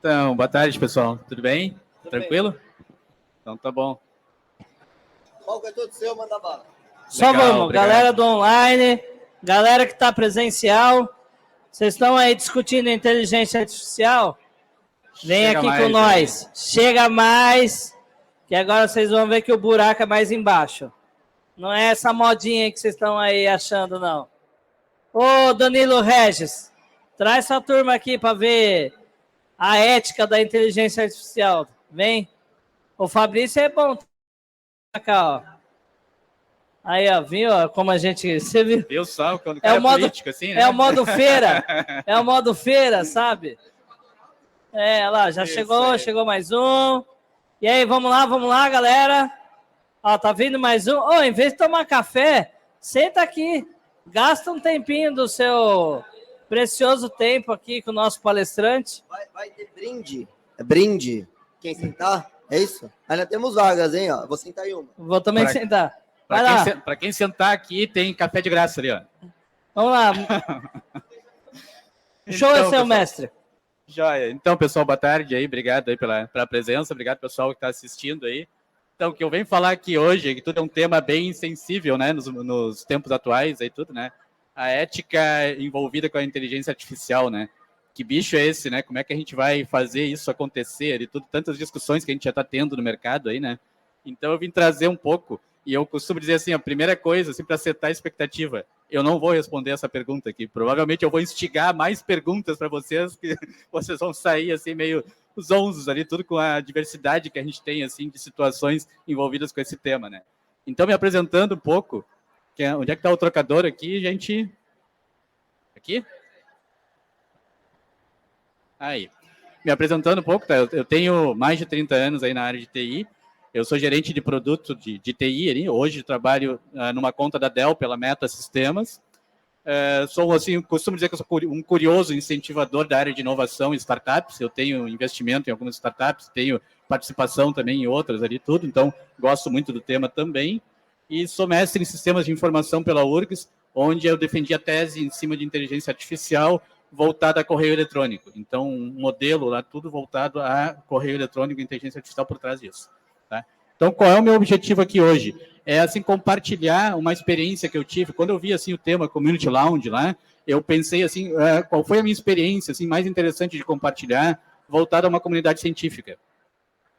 Então, boa tarde, pessoal. Tudo bem? Tudo Tranquilo? bem. Então tá bom. Qual é todo seu, manda bala. Só Legal, vamos, obrigado. galera do online, galera que está presencial, vocês estão aí discutindo inteligência artificial? Vem Chega aqui mais, com nós. Chega mais, que agora vocês vão ver que o buraco é mais embaixo. Não é essa modinha que vocês estão aí achando, não. Ô, Danilo Regis, traz essa turma aqui para ver a ética da inteligência artificial. Vem. O Fabrício é bom. Tá cá, ó. Aí, ó, viu como a gente... Você viu? Viu só, quando o cara É o modo, político, assim, né? é o modo feira. É o modo feira, sabe? É, lá, já Isso chegou, aí. chegou mais um. E aí, vamos lá, galera. Ó, tá vindo mais um. Ô, em vez de tomar café, senta aqui. Gasta um tempinho do seu precioso tempo aqui com o nosso palestrante. Vai ter brinde. É brinde. Quem sentar? É isso? Ainda temos vagas, hein? Ó. Vou sentar em uma. Vou também Pra- sentar. Vai lá. Para quem sentar aqui, tem café de graça ali, ó. Vamos lá. O show é seu, pessoal, mestre. Joia. Então, pessoal, boa tarde aí. Obrigado aí pela presença. Obrigado, pessoal, que está assistindo aí. Então, o que eu venho falar aqui hoje, que tudo é um tema bem sensível, né, nos tempos atuais aí tudo, né? A ética envolvida com a inteligência artificial, né? Que bicho é esse, né? Como é que a gente vai fazer isso acontecer e tudo, tantas discussões que a gente já está tendo no mercado aí, né? Então, eu vim trazer um pouco, e eu costumo dizer assim, a primeira coisa, assim, para setar a expectativa, eu não vou responder essa pergunta aqui. Provavelmente eu vou instigar mais perguntas para vocês, que vocês vão sair assim meio zonzos ali, tudo com a diversidade que a gente tem assim de situações envolvidas com esse tema, né? Então, me apresentando um pouco, onde é que está o trocador aqui, gente? Aqui? Aí. Me apresentando um pouco, tá? Eu tenho mais de 30 anos aí na área de TI. Eu sou gerente de produto de TI ali. Hoje trabalho numa conta da Dell pela Meta Sistemas. Sou, assim, costumo dizer que eu sou um curioso incentivador da área de inovação e startups. Eu tenho investimento em algumas startups, tenho participação também em outras ali, tudo. Então, gosto muito do tema também. E sou mestre em sistemas de informação pela URGS, onde eu defendi a tese em cima de inteligência artificial voltada a correio eletrônico. Então, um modelo lá, tudo voltado a correio eletrônico e inteligência artificial por trás disso. Tá? Então, qual é o meu objetivo aqui hoje? É, assim, compartilhar uma experiência que eu tive. Quando eu vi, assim, o tema Community Lounge lá, eu pensei, assim, qual foi a minha experiência, assim, mais interessante de compartilhar, voltada a uma comunidade científica.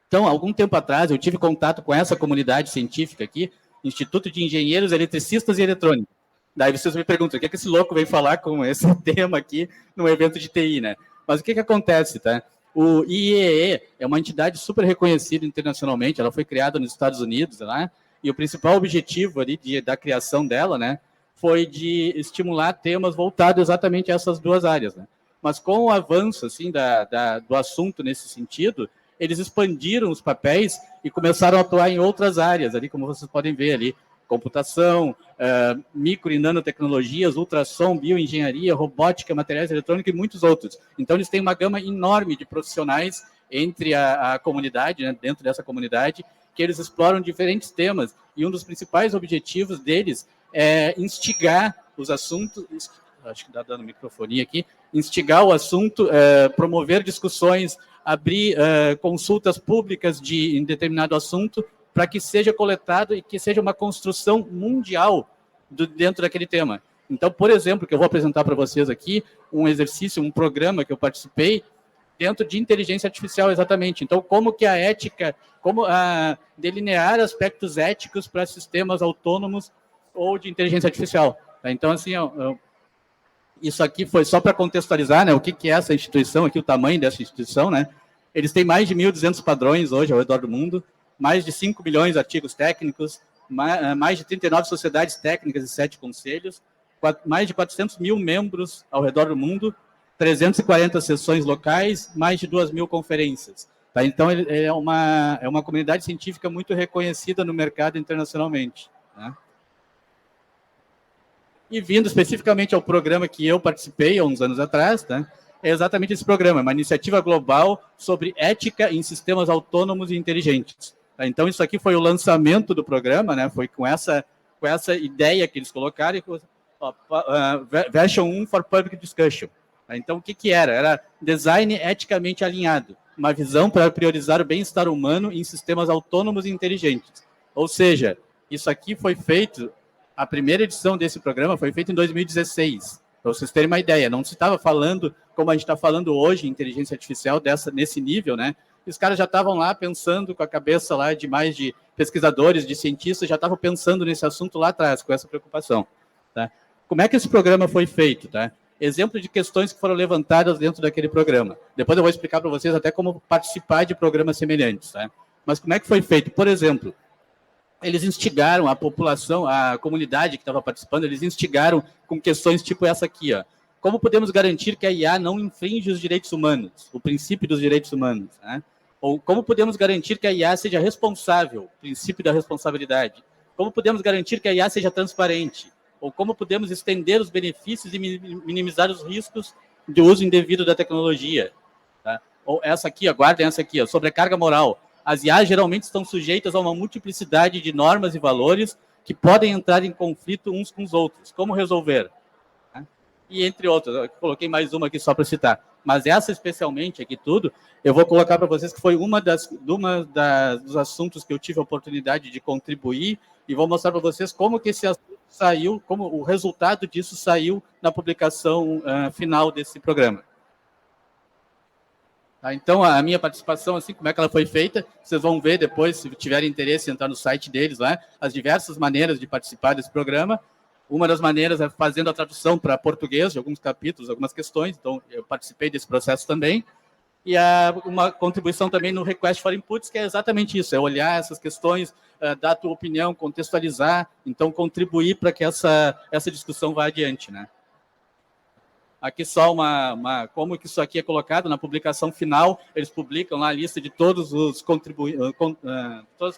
Então, algum tempo atrás, eu tive contato com essa comunidade científica aqui, Instituto de Engenheiros Eletricistas e Eletrônicos. Daí vocês me perguntam, o que é que esse louco veio falar com esse tema aqui num evento de TI, né? Mas o que acontece, tá? O IEE é uma entidade super reconhecida internacionalmente, ela foi criada nos Estados Unidos, né? E o principal objetivo ali da criação dela, né, foi de estimular temas voltados exatamente a essas duas áreas, né? Mas com o avanço, assim, do assunto nesse sentido, eles expandiram os papéis e começaram a atuar em outras áreas, ali, como vocês podem ver ali, computação, micro e nanotecnologias, ultrassom, bioengenharia, robótica, materiais eletrônicos e muitos outros. Então, eles têm uma gama enorme de profissionais entre a comunidade, né, dentro dessa comunidade, que eles exploram diferentes temas. E um dos principais objetivos deles é instigar os assuntos, acho que dá dando microfonia aqui, instigar o assunto, promover discussões, abrir consultas públicas em determinado assunto, para que seja coletado e que seja uma construção mundial dentro daquele tema. Então, por exemplo, que eu vou apresentar para vocês aqui, um exercício, um programa que eu participei, dentro de inteligência artificial, exatamente. Então, como que a ética, como delinear aspectos éticos para sistemas autônomos ou de inteligência artificial. Tá? Então, assim, isso aqui foi só para contextualizar, né, o que é essa instituição aqui, o tamanho dessa instituição, né? Eles têm mais de 1.200 padrões hoje ao redor do mundo, mais de 5 milhões de artigos técnicos, mais de 39 sociedades técnicas e 7 conselhos, mais de 400 mil membros ao redor do mundo, 340 sessões locais, mais de 2.000 conferências. Tá? Então, é uma comunidade científica muito reconhecida no mercado internacionalmente. Né? E vindo especificamente ao programa que eu participei há uns anos atrás, né? É exatamente esse programa, uma iniciativa global sobre ética em sistemas autônomos e inteligentes. Tá? Então, isso aqui foi o lançamento do programa, né? Foi com essa ideia que eles colocaram, version 1 for Public Discussion. Então, o que era? Era design eticamente alinhado, uma visão para priorizar o bem-estar humano em sistemas autônomos e inteligentes. Ou seja, isso aqui foi feito, a primeira edição desse programa foi feita em 2016, para vocês terem uma ideia. Não se estava falando como a gente está falando hoje, inteligência artificial nesse nível, né? Os caras já estavam lá pensando com a cabeça lá de mais de pesquisadores, de cientistas, já estavam pensando nesse assunto lá atrás, com essa preocupação. Tá? Como é que esse programa foi feito? Tá? Exemplo de questões que foram levantadas dentro daquele programa. Depois eu vou explicar para vocês até como participar de programas semelhantes. Tá? Mas como é que foi feito? Por exemplo, eles instigaram a população, a comunidade que estava participando, eles instigaram com questões tipo essa aqui, ó. Como podemos garantir que a IA não infringe os direitos humanos, o princípio dos direitos humanos, né? Ou como podemos garantir que a IA seja responsável, princípio da responsabilidade? Como podemos garantir que a IA seja transparente? Ou como podemos estender os benefícios e minimizar os riscos de uso indevido da tecnologia? Tá? Ou essa aqui, guardem essa aqui, sobrecarga moral. As IAs geralmente estão sujeitas a uma multiplicidade de normas e valores que podem entrar em conflito uns com os outros. Como resolver? E entre outras, eu coloquei mais uma aqui só para citar. Mas essa especialmente aqui tudo, eu vou colocar para vocês que foi uma dos assuntos que eu tive a oportunidade de contribuir e vou mostrar para vocês como que esse assunto saiu, como o resultado disso saiu na publicação final desse programa. Tá, então, a minha participação, assim, como é que ela foi feita, vocês vão ver depois, se tiverem interesse, entrar no site deles lá, as diversas maneiras de participar desse programa. Uma das maneiras é fazendo a tradução para português de alguns capítulos, algumas questões, então eu participei desse processo também. E uma contribuição também no Request for Inputs, que é exatamente isso, é olhar essas questões, dar a tua opinião, contextualizar, então contribuir para que essa discussão vá adiante, né? Aqui só como que isso aqui é colocado na publicação final, eles publicam lá a lista de todas as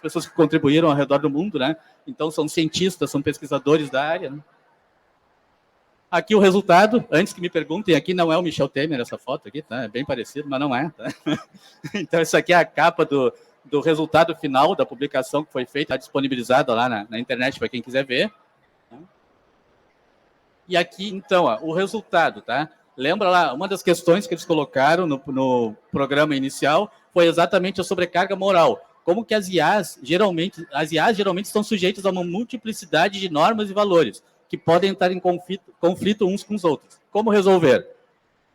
pessoas que contribuíram ao redor do mundo, né? Então, são cientistas, são pesquisadores da área, né? Aqui o resultado, antes que me perguntem, aqui não é o Michel Temer, essa foto aqui, tá? É bem parecido, mas não é, tá? Então, isso aqui é a capa do resultado final da publicação que foi feita, está disponibilizada lá na internet para quem quiser ver. E aqui, então, o resultado, tá? Lembra lá, uma das questões que eles colocaram no programa inicial foi exatamente a sobrecarga moral. Como que as IAs geralmente estão sujeitas a uma multiplicidade de normas e valores que podem estar em conflito uns com os outros. Como resolver?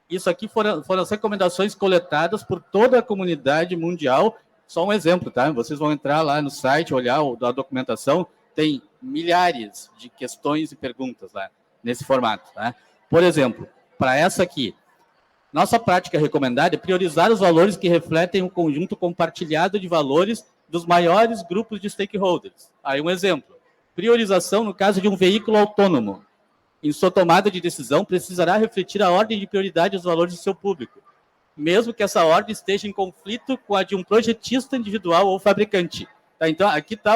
Isso aqui foram as recomendações coletadas por toda a comunidade mundial. Só um exemplo, tá? Vocês vão entrar lá no site, olhar a documentação, tem milhares de questões e perguntas lá nesse formato, tá? Por exemplo, para essa aqui, nossa prática recomendada é priorizar os valores que refletem um conjunto compartilhado de valores dos maiores grupos de stakeholders. Aí um exemplo, priorização no caso de um veículo autônomo. Em sua tomada de decisão, precisará refletir a ordem de prioridade dos valores do seu público, mesmo que essa ordem esteja em conflito com a de um projetista individual ou fabricante. Tá? Então, aqui está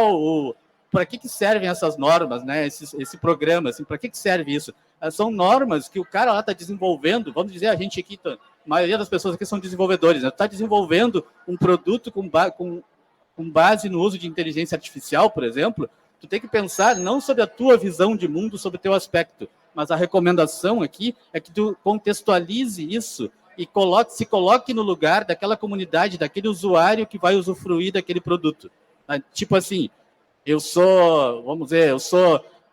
para que servem essas normas, né? Esse programa, assim, para que serve isso? São normas que o cara lá está desenvolvendo, vamos dizer, a gente aqui, a maioria das pessoas aqui são desenvolvedores, né? Está desenvolvendo um produto com base no uso de inteligência artificial, por exemplo, tu tem que pensar não sobre a tua visão de mundo, sobre o teu aspecto, mas a recomendação aqui é que tu contextualize isso e se coloque no lugar daquela comunidade, daquele usuário que vai usufruir daquele produto. Tipo assim, eu sou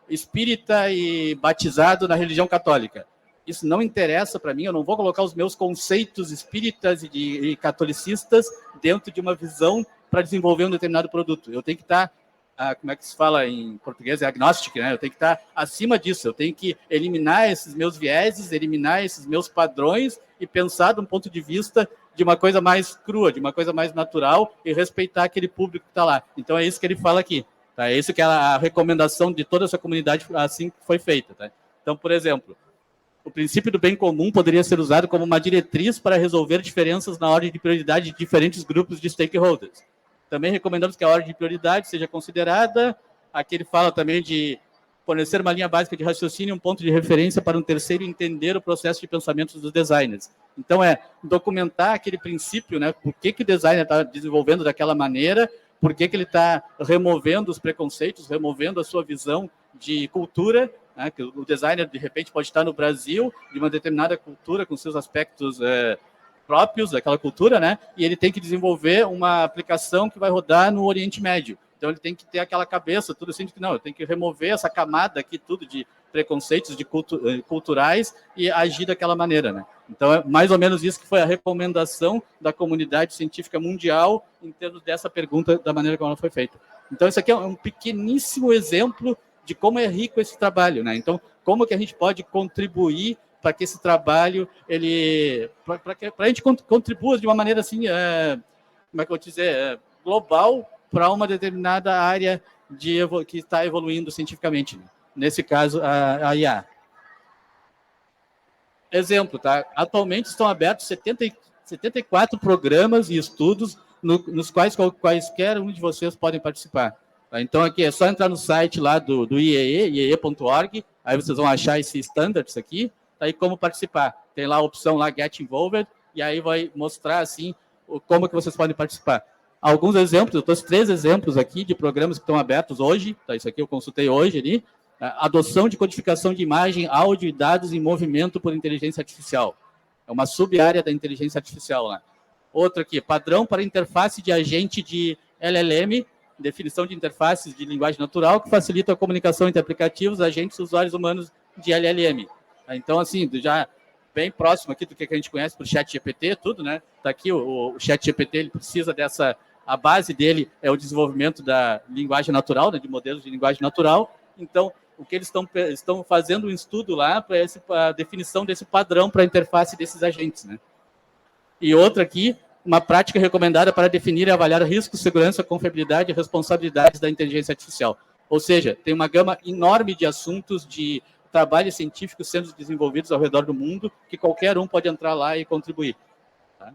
espírita e batizado na religião católica. Isso não interessa para mim, eu não vou colocar os meus conceitos espíritas e catolicistas dentro de uma visão para desenvolver um determinado produto. Eu tenho que estar, como é que se fala em português? É agnóstico, né? Eu tenho que estar acima disso, eu tenho que eliminar esses meus vieses, eliminar esses meus padrões e pensar de um ponto de vista de uma coisa mais crua, de uma coisa mais natural e respeitar aquele público que está lá. Então é isso que ele fala aqui. Tá? É isso que é a recomendação de toda essa comunidade, assim que foi feita. Tá? Então, por exemplo, o princípio do bem comum poderia ser usado como uma diretriz para resolver diferenças na ordem de prioridade de diferentes grupos de stakeholders. Também recomendamos que a ordem de prioridade seja considerada. Aqui ele fala também de fornecer uma linha básica de raciocínio e um ponto de referência para um terceiro entender o processo de pensamento dos designers. Então, é documentar aquele princípio, né? Por que o designer está desenvolvendo daquela maneira, por que ele está removendo os preconceitos, removendo a sua visão de cultura né? Que o designer, de repente, pode estar no Brasil, de uma determinada cultura, com seus aspectos próprios daquela cultura, né? E ele tem que desenvolver uma aplicação que vai rodar no Oriente Médio. Então, ele tem que ter aquela cabeça, tudo assim, de que não, eu tenho que remover essa camada aqui, tudo de preconceitos de culturais e agir daquela maneira, né? Então, é mais ou menos isso que foi a recomendação da comunidade científica mundial em termos dessa pergunta, da maneira como ela foi feita. Então, isso aqui é um pequeníssimo exemplo de como é rico esse trabalho, né? Então, como que a gente pode contribuir para que esse trabalho, para a gente contribua de uma maneira assim, como é que eu vou dizer, global, para uma determinada área que está evoluindo cientificamente, né? Nesse caso, a IA. Exemplo, tá? Atualmente estão abertos 74 programas e estudos nos quais quaisquer um de vocês podem participar. Tá? Então, aqui é só entrar no site lá do IEE, iee.org, aí vocês vão achar esses standards aqui, tá? E como participar. Tem lá a opção lá, Get Involved, e aí vai mostrar, assim, como que vocês podem participar. Alguns exemplos, eu trouxe 3 exemplos aqui de programas que estão abertos hoje, tá? Isso aqui eu consultei hoje ali. Adoção de codificação de imagem, áudio e dados em movimento por inteligência artificial. É uma sub-área da inteligência artificial lá. Outro aqui, padrão para interface de agente de LLM, definição de interfaces de linguagem natural, que facilita a comunicação entre aplicativos, agentes e usuários humanos de LLM. Então, assim, já bem próximo aqui do que a gente conhece por ChatGPT, tudo, né? Está aqui o ChatGPT, ele precisa dessa... A base dele é o desenvolvimento da linguagem natural, né, de modelos de linguagem natural. Então, o que eles estão fazendo um estudo lá para a definição desse padrão para a interface desses agentes, né? E outra aqui, uma prática recomendada para definir e avaliar riscos, segurança, confiabilidade e responsabilidades da inteligência artificial. Ou seja, tem uma gama enorme de assuntos de trabalhos científicos sendo desenvolvidos ao redor do mundo, que qualquer um pode entrar lá e contribuir. Tá?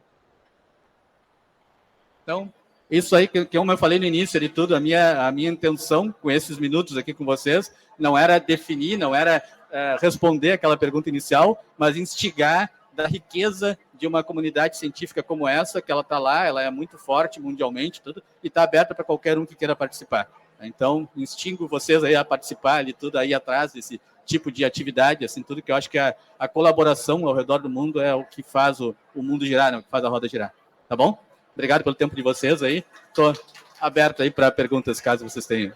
Então, isso aí, que como eu falei no início de tudo, a minha intenção com esses minutos aqui com vocês não era definir, não era responder aquela pergunta inicial, mas instigar da riqueza de uma comunidade científica como essa, que ela está lá, ela é muito forte mundialmente, tudo, e está aberta para qualquer um que queira participar. Então, instingo vocês aí a participar ali, tudo aí atrás desse tipo de atividade, assim, tudo que eu acho que a colaboração ao redor do mundo é o que faz o mundo girar, né, o que faz a roda girar. Tá bom? Obrigado pelo tempo de vocês aí. Estou aberto aí para perguntas, caso vocês tenham.